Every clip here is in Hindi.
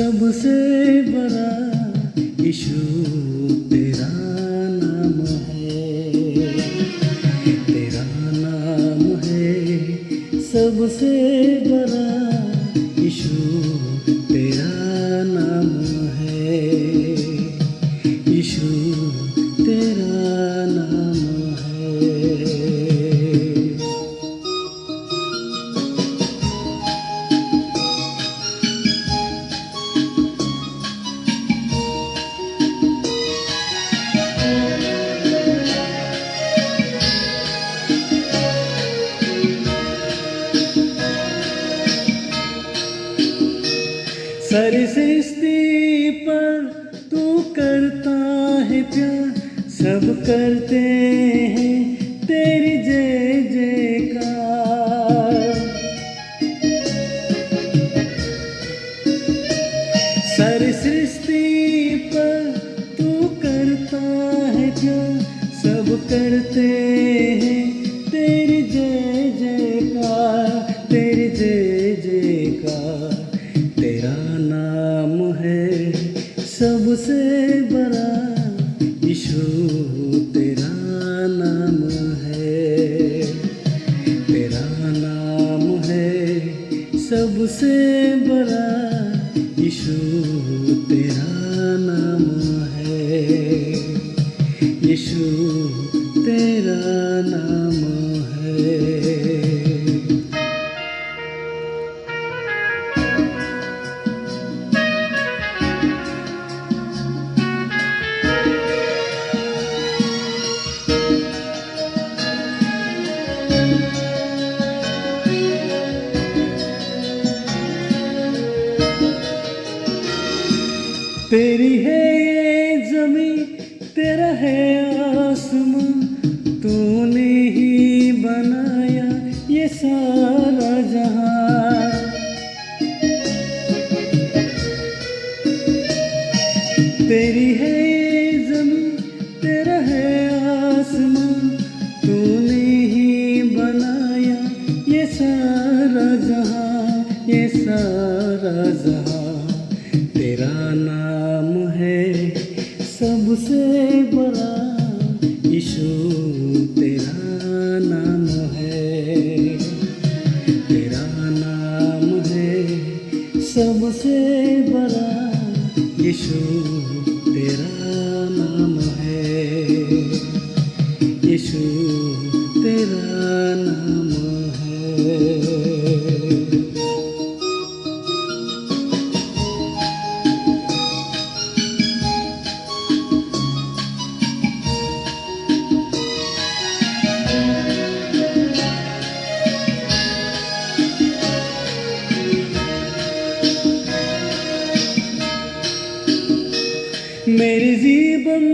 सबसे बड़ा यीशु तेरा नाम है, तेरा नाम है सबसे बड़ा यीशु तेरा नाम है, यीशु तेरा नाम है। सारी सृष्टि पर तू करता है प्यार, सब करते हैं तेरी जय जयकार। सारी सृष्टि पर तू करता है प्यार, सब करते हैं तेरी जय जयकार, तेरी जय जयकार। तेरा नाम है सबसे बड़ा यीशु तेरा नाम है, तेरा नाम है सबसे बड़ा यीशु तेरा नाम है, यीशु तेरा नाम है। तेरी है ये ज़मीं, तेरा है आसमां, तूने ही बनाया ये सारा जहां। तेरी है ये ज़मीं, तेरा है आसमां, तूने ही बनाया ये सारा जहां, ये सारा जहां। तेरा नाम है सबसे बड़ा यीशु तेरा नाम है, तेरा नाम है सबसे बड़ा यीशु तेरा नाम है, यीशु तेरा नाम है। मेरे जीवन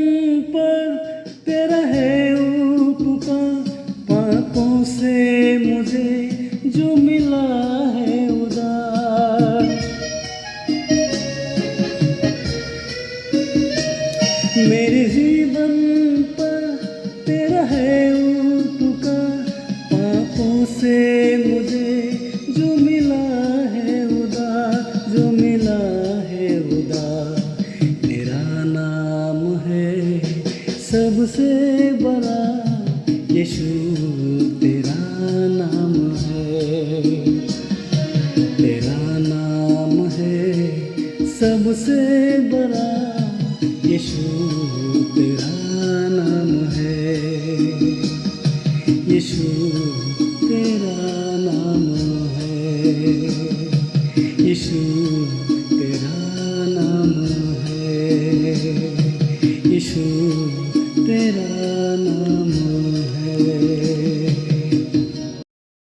पर तेरा है उपकार, पापों से मुझे जो मिला है उधार। मेरे जीवन पर तेरा है उपकार, पापों से मुझे जो मिला है उधार, जो मिला है उधार। नाम है सबसे बड़ा यीशु तेरा नाम है, तेरा नाम है सबसे बड़ा यीशु तेरा नाम है, यीशु तेरा नाम है।